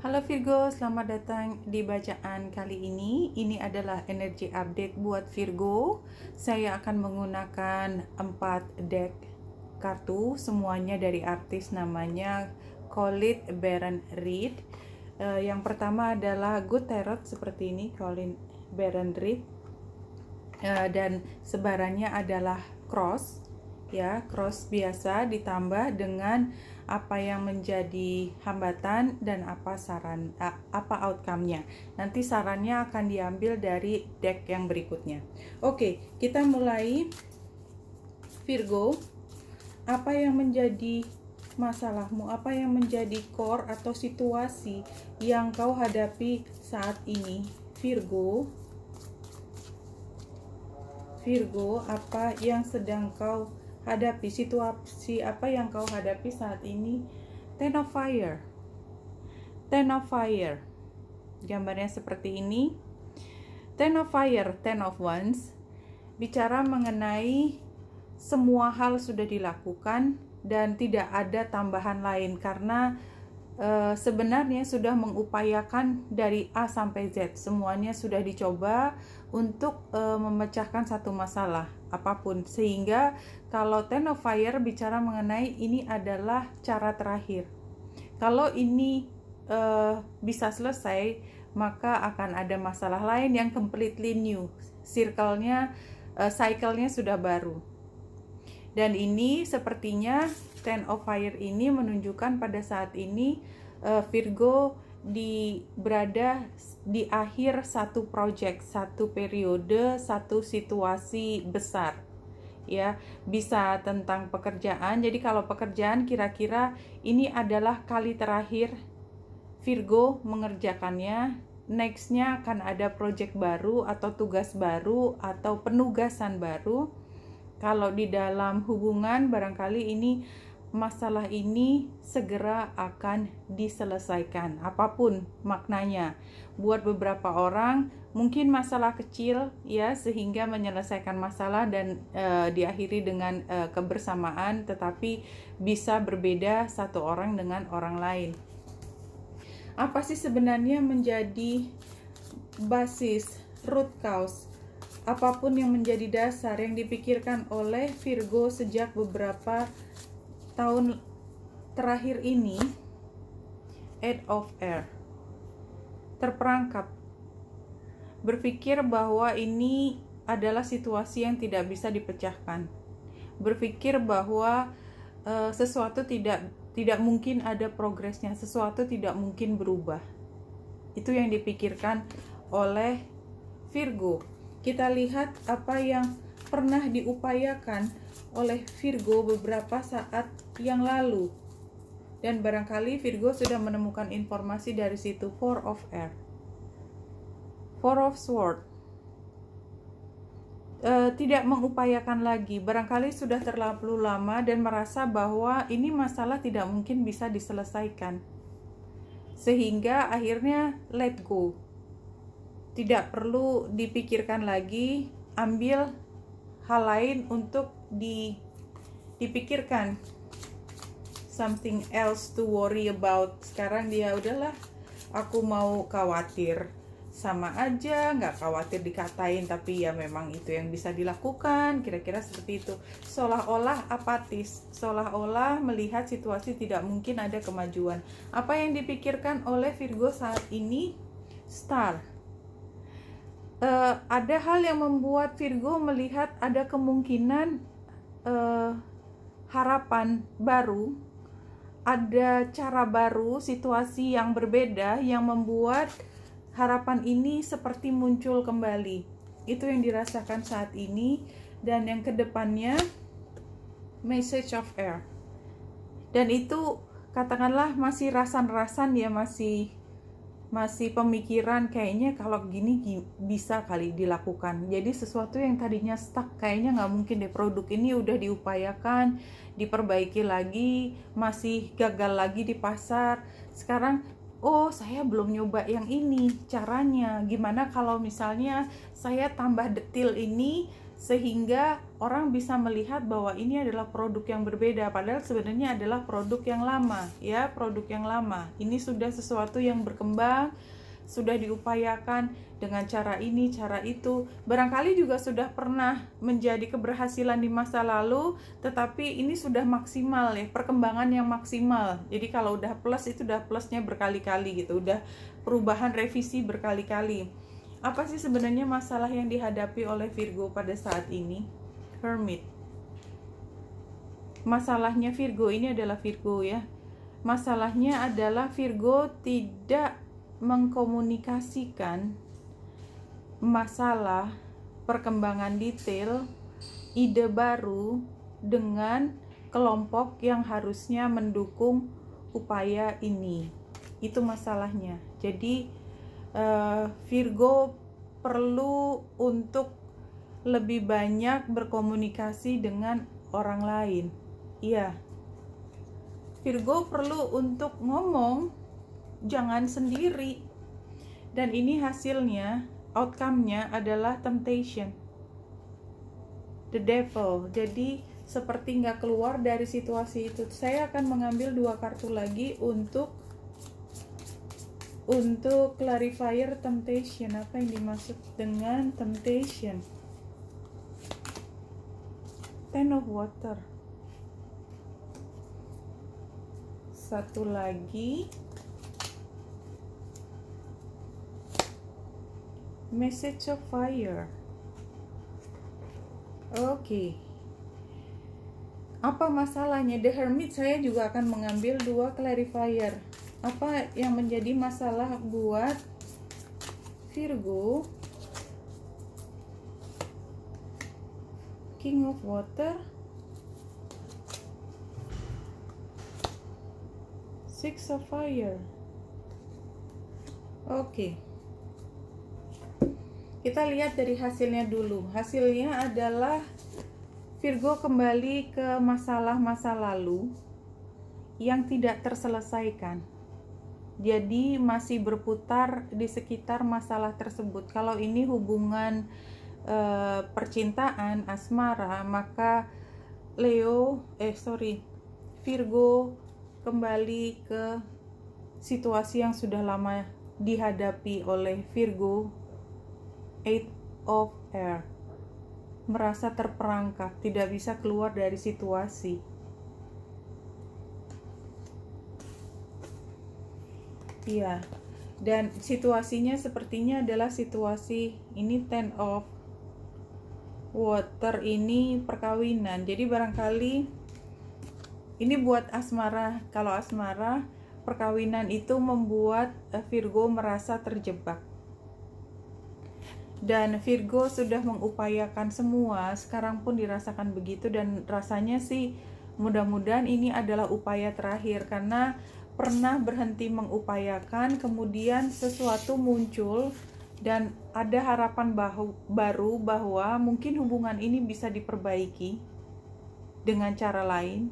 Halo Virgo, selamat datang di bacaan kali ini. Ini adalah energi update buat Virgo. Saya akan menggunakan 4 deck kartu, semuanya dari artis namanya Colin Baron Reid. Yang pertama adalah Good Tarot seperti ini, Colin Baron Reid. Dan sebarannya adalah cross, ya, cross biasa ditambah dengan apa yang menjadi hambatan dan apa outcome-nya. Nanti sarannya akan diambil dari deck yang berikutnya. Oke, kita mulai. Virgo, apa yang menjadi masalahmu, apa yang menjadi core atau situasi yang kau hadapi saat ini? Virgo, apa yang sedang kau hadapi, situasi apa yang kau hadapi saat ini? Ten of Fire. Gambarnya seperti ini. Ten of Fire, Ten of Wands, bicara mengenai semua hal sudah dilakukan dan tidak ada tambahan lain, karena sebenarnya sudah mengupayakan dari A sampai Z, semuanya sudah dicoba untuk memecahkan satu masalah apapun, sehingga kalau Ten of Fire bicara mengenai ini adalah cara terakhir. Kalau ini bisa selesai, maka akan ada masalah lain yang completely new, cycle-nya sudah baru. Dan ini sepertinya Ten of Fire ini menunjukkan pada saat ini Virgo berada di akhir satu project, satu periode, satu situasi besar, ya. Bisa tentang pekerjaan. Jadi kalau pekerjaan, kira-kira ini adalah kali terakhir Virgo mengerjakannya. Nextnya akan ada project baru atau tugas baru atau penugasan baru. Kalau di dalam hubungan, barangkali ini masalah ini segera akan diselesaikan, apapun maknanya. Buat beberapa orang mungkin masalah kecil, ya, sehingga menyelesaikan masalah dan diakhiri dengan kebersamaan, tetapi bisa berbeda satu orang dengan orang lain. Apa sih sebenarnya menjadi basis, root cause, apapun yang menjadi dasar yang dipikirkan oleh Virgo sejak beberapa tahun terakhir ini? Eight of Air, terperangkap, berpikir bahwa ini adalah situasi yang tidak bisa dipecahkan, berpikir bahwa sesuatu tidak mungkin ada progresnya, sesuatu tidak mungkin berubah. Itu yang dipikirkan oleh Virgo. Kita lihat apa yang pernah diupayakan oleh Virgo beberapa saat yang lalu, dan barangkali Virgo sudah menemukan informasi dari situ. Four of Air, Four of Sword, tidak mengupayakan lagi, barangkali sudah terlalu lama dan merasa bahwa ini masalah tidak mungkin bisa diselesaikan, sehingga akhirnya let go, tidak perlu dipikirkan lagi, ambil hal lain untuk dipikirkan, something else to worry about. Sekarang dia udahlah, aku mau khawatir sama aja, nggak khawatir dikatain, tapi ya memang itu yang bisa dilakukan, kira-kira seperti itu. Seolah-olah apatis, seolah-olah melihat situasi tidak mungkin ada kemajuan. Apa yang dipikirkan oleh Virgo saat ini? Star. Ada hal yang membuat Virgo melihat ada kemungkinan harapan baru, ada cara baru, situasi yang berbeda yang membuat harapan ini seperti muncul kembali. Itu yang dirasakan saat ini. Dan yang kedepannya Message of Air, dan itu katakanlah masih rasan-rasan, ya, masih pemikiran, kayaknya kalau gini bisa kali dilakukan. Jadi sesuatu yang tadinya stuck, kayaknya nggak mungkin deh, produk ini udah diupayakan, diperbaiki lagi, masih gagal lagi di pasar. Sekarang, oh, saya belum nyoba yang ini caranya, gimana kalau misalnya saya tambah detail ini sehingga orang bisa melihat bahwa ini adalah produk yang berbeda, padahal sebenarnya adalah produk yang lama, ya, produk yang lama. Ini sudah sesuatu yang berkembang, sudah diupayakan dengan cara ini, cara itu. Barangkali juga sudah pernah menjadi keberhasilan di masa lalu, tetapi ini sudah maksimal ya, perkembangan yang maksimal. Jadi kalau udah plus itu udah plusnya berkali-kali gitu, udah perubahan revisi berkali-kali. Apa sih sebenarnya masalah yang dihadapi oleh Virgo pada saat ini? Hermit. Masalahnya Virgo ini adalah Virgo ya. Masalahnya adalah Virgo tidak mengkomunikasikan masalah, perkembangan detail, ide baru dengan kelompok yang harusnya mendukung upaya ini. Itu masalahnya. Jadi Virgo perlu untuk lebih banyak berkomunikasi dengan orang lain. Iya, Virgo perlu untuk ngomong, jangan sendiri. Dan ini hasilnya, outcome-nya adalah temptation, the devil. Jadi seperti nggak keluar dari situasi itu. Saya akan mengambil 2 kartu lagi untuk clarifier temptation. Apa yang dimaksud dengan temptation? Ten of Water. Satu lagi, Message of Fire. Oke. Apa masalahnya? The Hermit, saya juga akan mengambil 2 clarifier. Apa yang menjadi masalah buat Virgo? King of Water, Six of Fire. Oke. Kita lihat dari hasilnya dulu. Hasilnya adalah Virgo kembali ke masalah-masa lalu yang tidak terselesaikan. Jadi masih berputar di sekitar masalah tersebut. Kalau ini hubungan percintaan, asmara, maka Virgo kembali ke situasi yang sudah lama dihadapi oleh Virgo. Eight of Air, merasa terperangkap, tidak bisa keluar dari situasi. Iya, dan situasinya sepertinya adalah situasi ini Ten of Water, ini perkawinan. Jadi barangkali ini buat asmara. Kalau asmara, perkawinan itu membuat Virgo merasa terjebak. Dan Virgo sudah mengupayakan semua, sekarang pun dirasakan begitu, dan rasanya sih mudah-mudahan ini adalah upaya terakhir, karena pernah berhenti mengupayakan, kemudian sesuatu muncul dan ada harapan baru bahwa mungkin hubungan ini bisa diperbaiki dengan cara lain,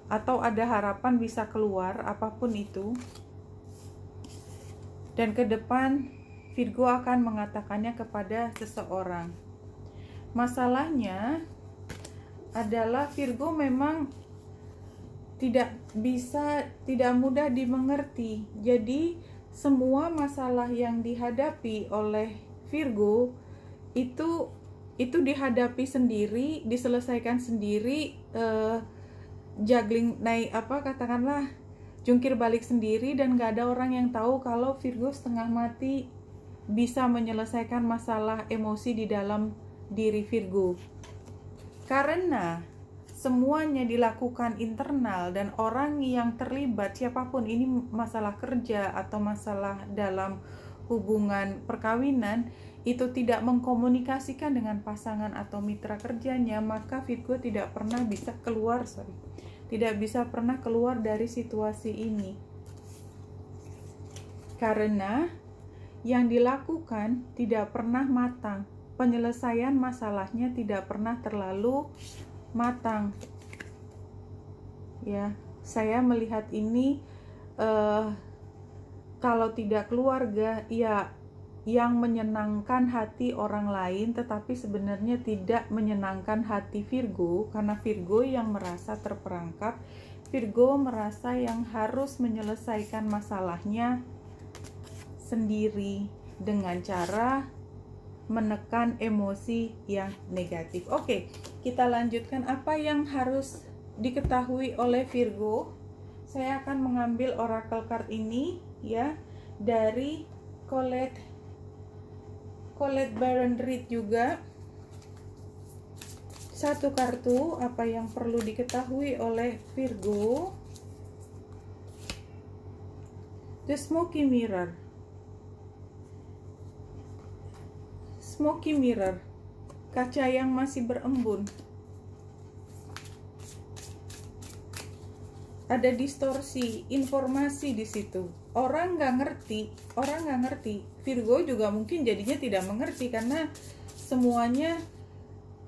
atau ada harapan bisa keluar, apapun itu. Dan ke depan Virgo akan mengatakannya kepada seseorang. Masalahnya adalah Virgo memang tidak mudah dimengerti. Jadi semua masalah yang dihadapi oleh Virgo itu dihadapi sendiri, diselesaikan sendiri, juggling katakanlah jungkir balik sendiri, dan gak ada orang yang tahu kalau Virgo setengah mati bisa menyelesaikan masalah emosi di dalam diri Virgo. Karena semuanya dilakukan internal, dan orang yang terlibat siapapun, ini masalah kerja atau masalah dalam hubungan perkawinan, itu tidak mengkomunikasikan dengan pasangan atau mitra kerjanya, maka Virgo tidak pernah bisa keluar dari situasi ini. Karena yang dilakukan tidak pernah matang, penyelesaian masalahnya tidak pernah terlalu matang. Ya, saya melihat ini kalau tidak keluarga, ya yang menyenangkan hati orang lain tetapi sebenarnya tidak menyenangkan hati Virgo, karena Virgo yang merasa terperangkap, Virgo merasa yang harus menyelesaikan masalahnya sendiri dengan cara menekan emosi yang negatif. Oke, kita lanjutkan apa yang harus diketahui oleh Virgo. Saya akan mengambil oracle card ini ya dari Colette Baron Reid juga. Satu kartu apa yang perlu diketahui oleh Virgo. The Smoky Mirror. Smoky Mirror, kaca yang masih berembun. Ada distorsi informasi di situ. Orang nggak ngerti. Virgo juga mungkin jadinya tidak mengerti karena semuanya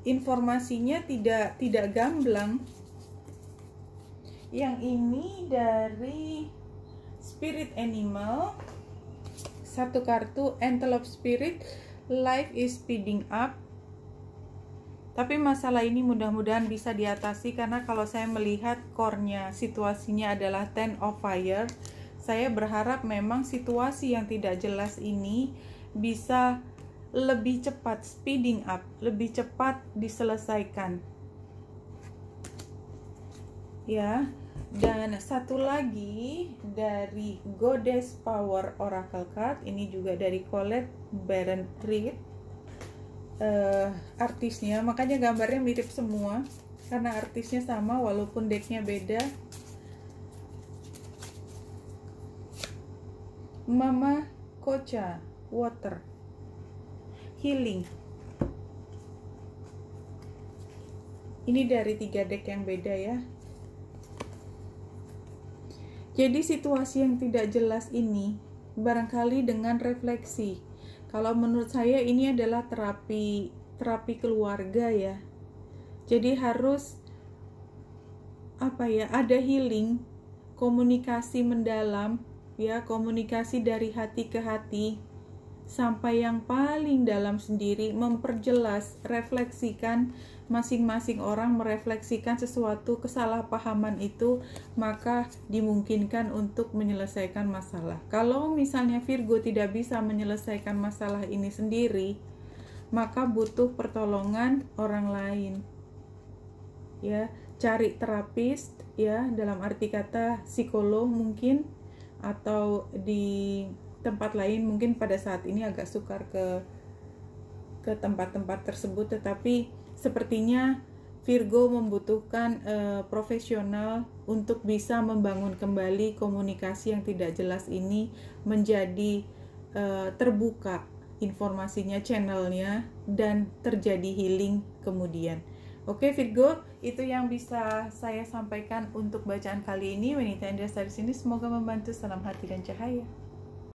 informasinya tidak gamblang. Yang ini dari Spirit Animal. Satu kartu Antelope Spirit. Life is speeding up. Tapi masalah ini mudah-mudahan bisa diatasi, karena kalau saya melihat core-nya, situasinya adalah Ten of Fire. Saya berharap memang situasi yang tidak jelas ini bisa lebih cepat speeding up, lebih cepat diselesaikan. Ya, dan satu lagi dari Goddess Power Oracle Card, ini juga dari Colette Baron Reid. Artisnya, makanya gambarnya mirip semua karena artisnya sama walaupun decknya beda. Mama Kocha Water Healing. Ini dari 3 deck yang beda ya. Jadi situasi yang tidak jelas ini barangkali dengan refleksi. Kalau menurut saya ini adalah terapi keluarga ya. Jadi harus ada healing, komunikasi mendalam ya, komunikasi dari hati ke hati sampai yang paling dalam sendiri, memperjelas, refleksikan, masing-masing orang merefleksikan sesuatu kesalahpahaman itu, maka dimungkinkan untuk menyelesaikan masalah. Kalau misalnya Virgo tidak bisa menyelesaikan masalah ini sendiri, maka butuh pertolongan orang lain. Ya, cari terapis ya, dalam arti kata psikolog mungkin, atau di tempat lain. Mungkin pada saat ini agak sukar ke tempat-tempat tersebut, tetapi sepertinya Virgo membutuhkan profesional untuk bisa membangun kembali komunikasi yang tidak jelas ini menjadi terbuka informasinya, channelnya, dan terjadi healing kemudian. Oke Virgo, itu yang bisa saya sampaikan untuk bacaan kali ini. Wanita yang dasar di sini semoga membantu. Salam hati dan cahaya.